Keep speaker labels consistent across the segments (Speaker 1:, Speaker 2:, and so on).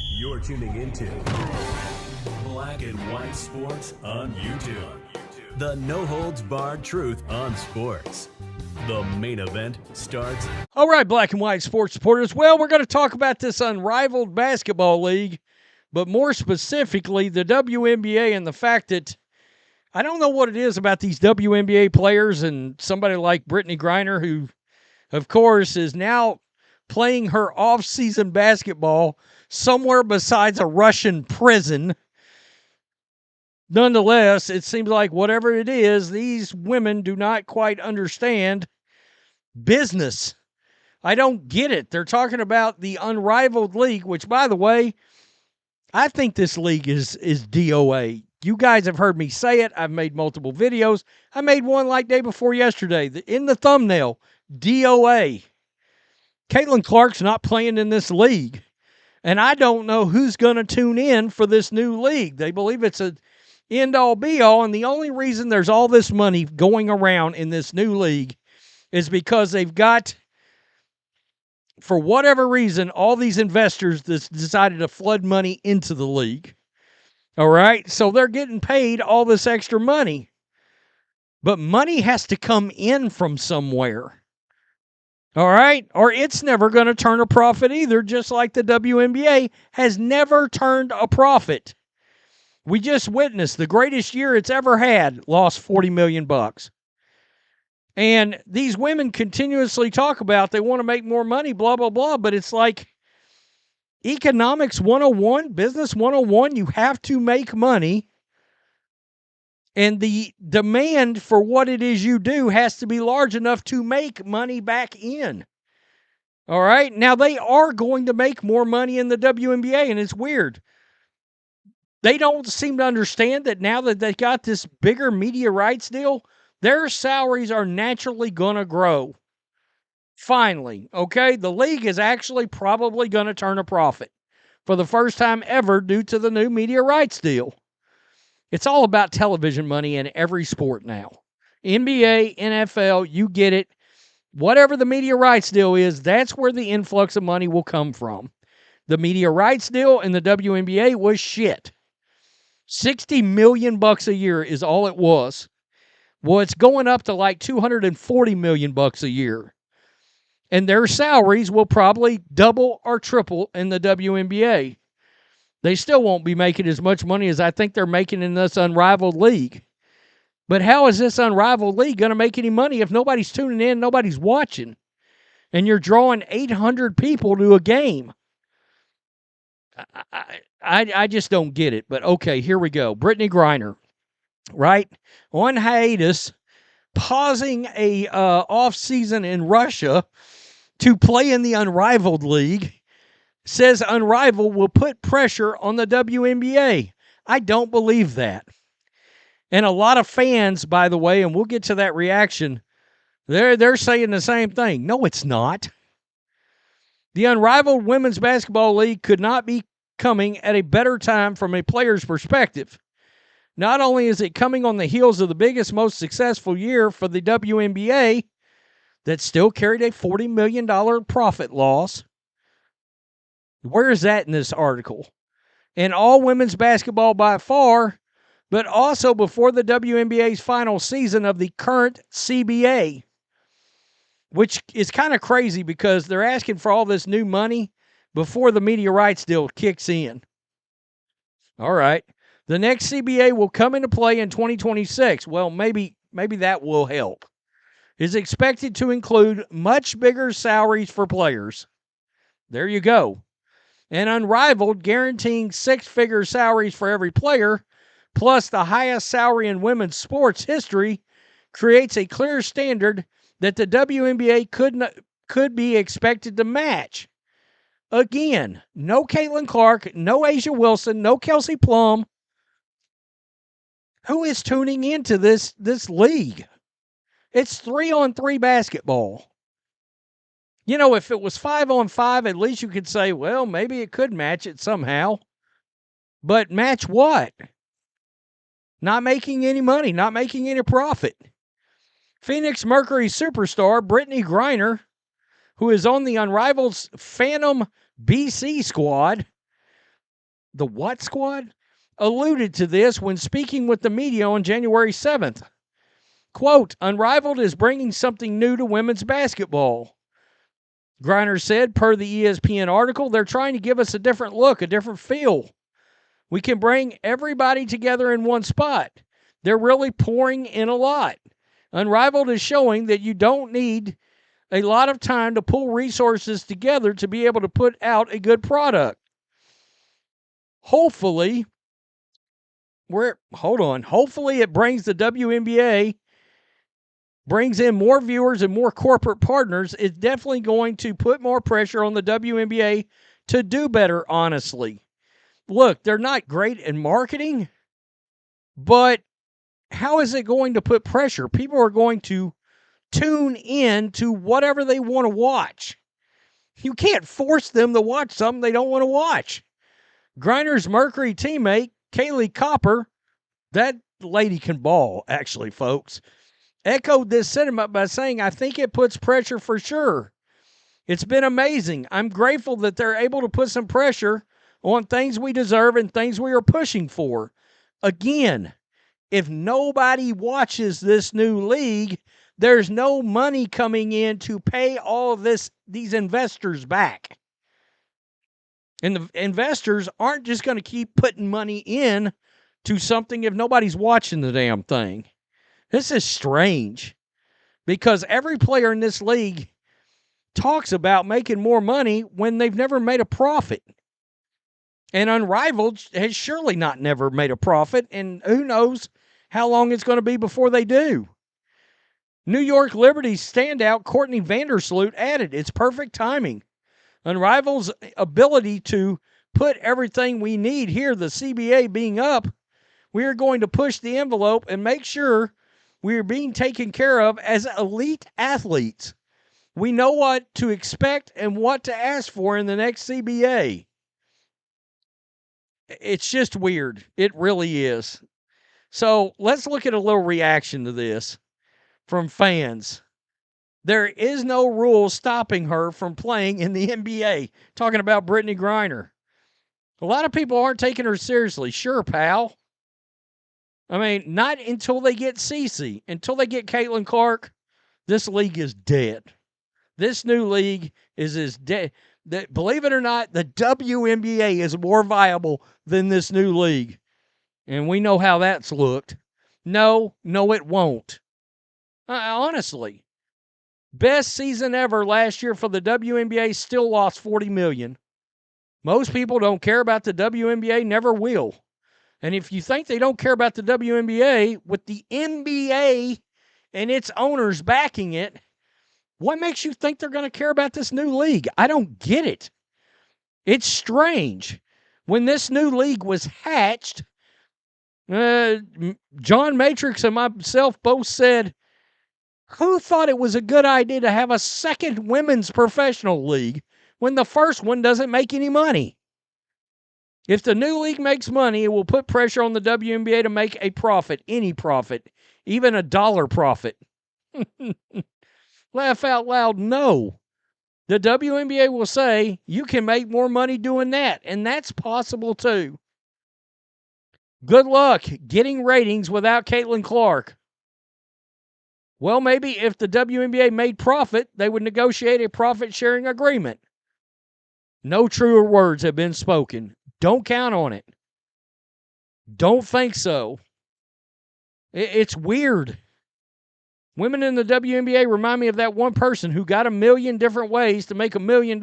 Speaker 1: You're tuning into Black and White Sports on YouTube. The no-holds-barred truth on sports. The main event starts.
Speaker 2: All right, Black and White sports supporters. Well, we're going to talk about this unrivaled basketball league, but more specifically, the WNBA and the fact that I don't know what it is about these WNBA players and somebody like Brittney Griner, who, of course, is now playing her off-season basketball somewhere besides a Russian prison. Nonetheless, it seems like whatever it is, these women do not quite understand business. I don't get it. They're talking about the Unrivaled League, which, by the way, I think this league is DOA. You guys have heard me say it. I've made multiple videos. I made one like day before yesterday. In the thumbnail, DOA. Caitlin Clark's not playing in this league. And I don't know who's going to tune in for this new league. They believe it's a end-all, be-all, and the only reason there's all this money going around in this new league is because they've got, for whatever reason, all these investors that decided to flood money into the league. All right? So they're getting paid all this extra money. But money has to come in from somewhere. All right? Or it's never going to turn a profit either, just like the WNBA has never turned a profit. We just witnessed the greatest year it's ever had, lost $40 million. And these women continuously talk about they want to make more money, blah, blah, blah. But it's like economics 101, business 101, you have to make money. And the demand for what it is you do has to be large enough to make money back in. All right? Now, they are going to make more money in the WNBA, and it's weird. They don't seem to understand that now that they got this bigger media rights deal, their salaries are naturally going to grow. Finally, okay? The league is actually probably going to turn a profit for the first time ever due to the new media rights deal. It's all about television money in every sport now. NBA, NFL, you get it. Whatever the media rights deal is, that's where the influx of money will come from. The media rights deal in the WNBA was shit. $60 million a year is all it was. Well, it's going up to like $240 million a year. And their salaries will probably double or triple in the WNBA. They still won't be making as much money as I think they're making in this Unrivaled League. But how is this Unrivaled League going to make any money if nobody's tuning in, nobody's watching, and you're drawing 800 people to a game? I just don't get it. But okay, here we go. Brittney Griner, right? On hiatus, pausing a off-season in Russia to play in the Unrivaled League, says Unrivaled will put pressure on the WNBA. I don't believe that. And a lot of fans, by the way, and we'll get to that reaction, they're saying the same thing. No, it's not. The Unrivaled Women's Basketball League could not be coming at a better time from a player's perspective. Not only is it coming on the heels of the biggest, most successful year for the WNBA that still carried a $40 million profit loss. Where is that in this article? And all women's basketball by far, but also before the WNBA's final season of the current CBA, which is kind of crazy because they're asking for all this new money before the media rights deal kicks in. All right. The next CBA will come into play in 2026. Well, maybe that will help. Is expected to include much bigger salaries for players. There you go. And Unrivaled, guaranteeing six-figure salaries for every player, plus the highest salary in women's sports history, creates a clear standard that the WNBA could be expected to match. Again, no Caitlin Clark, no Asia Wilson, no Kelsey Plum. Who is tuning into this league? It's 3-on-3 basketball. You know, if it was 5-on-5, at least you could say, well, maybe it could match it somehow. But match what? Not making any money, not making any profit. Phoenix Mercury superstar Brittney Griner, who is on the Unrivaled Phantom BC squad, the what squad, alluded to this when speaking with the media on January 7th. Quote, Unrivaled is bringing something new to women's basketball. Griner said, per the ESPN article, they're trying to give us a different look, a different feel. We can bring everybody together in one spot. They're really pouring in a lot. Unrivaled is showing that you don't need a lot of time to pull resources together to be able to put out a good product. Hopefully it brings the WNBA, brings in more viewers and more corporate partners. It's definitely going to put more pressure on the WNBA to do better, honestly. Look, they're not great in marketing, but how is it going to put pressure? People are going to tune in to whatever they want to watch. You can't force them to watch something they don't want to watch. Griner's Mercury teammate, Kahleah Copper, that lady can ball, actually, folks, echoed this sentiment by saying, I think it puts pressure for sure. It's been amazing. I'm grateful that they're able to put some pressure on things we deserve and things we are pushing for. Again, if nobody watches this new league, there's no money coming in to pay all of these investors back. And the investors aren't just going to keep putting money in to something if nobody's watching the damn thing. This is strange because every player in this league talks about making more money when they've never made a profit. And Unrivaled has surely not never made a profit, and who knows how long it's going to be before they do. New York Liberty's standout Courtney Vandersloot added, it's perfect timing. Unrivaled's ability to put everything we need here, the CBA being up, we are going to push the envelope and make sure we are being taken care of as elite athletes. We know what to expect and what to ask for in the next CBA. It's just weird. It really is. So let's look at a little reaction to this from fans. There is no rule stopping her from playing in the NBA. Talking about Brittney Griner. A lot of people aren't taking her seriously. Sure, pal. I mean, not until they get Cece. Until they get Caitlin Clark, this league is dead. This new league is as dead. Believe it or not, the WNBA is more viable than this new league. And we know how that's looked. No, it won't. Honestly. Best season ever last year for the WNBA, still lost $40 million. Most people don't care about the WNBA, never will. And if you think they don't care about the WNBA, with the NBA and its owners backing it, what makes you think they're going to care about this new league? I don't get it. It's strange. When this new league was hatched, John Matrix and myself both said, who thought it was a good idea to have a second women's professional league when the first one doesn't make any money? If the new league makes money, it will put pressure on the WNBA to make a profit, any profit, even a dollar profit. Laugh out loud, no. The WNBA will say, you can make more money doing that, and that's possible too. Good luck getting ratings without Caitlin Clark. Well, maybe if the WNBA made profit, they would negotiate a profit-sharing agreement. No truer words have been spoken. Don't count on it. Don't think so. It's weird. Women in the WNBA remind me of that one person who got 1 million different ways to make $1 million,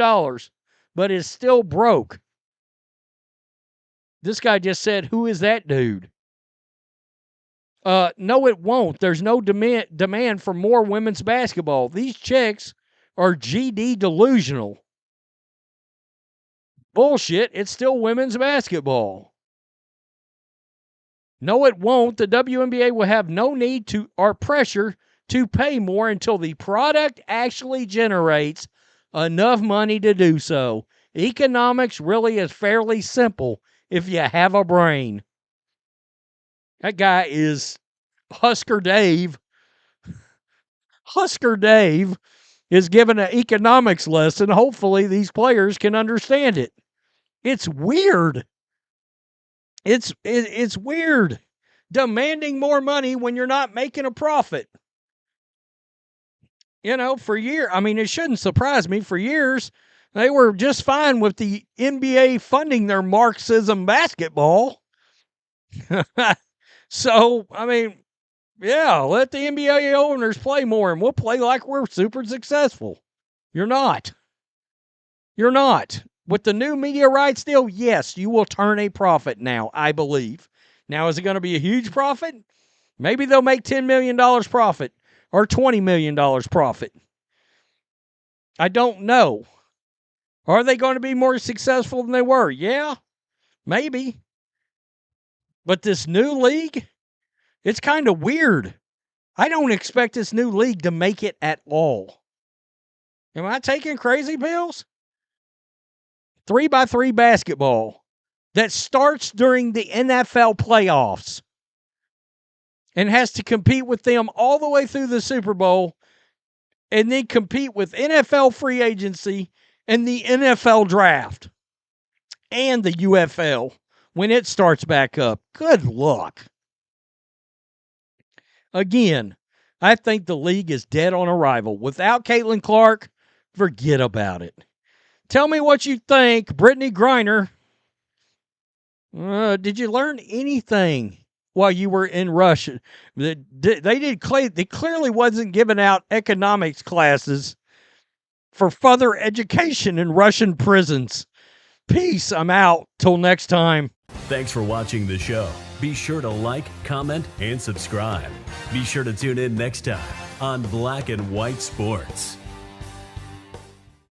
Speaker 2: but is still broke. This guy just said, who is that dude? No, it won't. There's no demand for more women's basketball. These chicks are GD delusional. Bullshit. It's still women's basketball. No, it won't. The WNBA will have no need to or pressure to pay more until the product actually generates enough money to do so. Economics really is fairly simple if you have a brain. That guy is Husker Dave. Husker Dave is giving an economics lesson. Hopefully these players can understand it. It's weird. It's weird. Demanding more money when you're not making a profit. You know, for years, I mean, it shouldn't surprise me. For years, they were just fine with the NBA funding their Marxism basketball. So, I mean, yeah, let the NBA owners play more and we'll play like we're super successful. You're not. You're not. With the new media rights deal, yes, you will turn a profit now, I believe. Now, is it going to be a huge profit? Maybe they'll make $10 million profit or $20 million profit. I don't know. Are they going to be more successful than they were? Yeah, maybe. But this new league, it's kind of weird. I don't expect this new league to make it at all. Am I taking crazy pills? 3x3 basketball that starts during the NFL playoffs and has to compete with them all the way through the Super Bowl and then compete with NFL free agency and the NFL draft and the UFL when it starts back up. Good luck. Again, I think the league is dead on arrival. Without Caitlin Clark, forget about it. Tell me what you think. Brittney Griner, did you learn anything while you were in Russia? They clearly wasn't giving out economics classes for further education in Russian prisons. Peace. I'm out. Till next time.
Speaker 1: Thanks for watching the show. Be sure to like, comment, and subscribe. Be sure to tune in next time on Black and White Sports.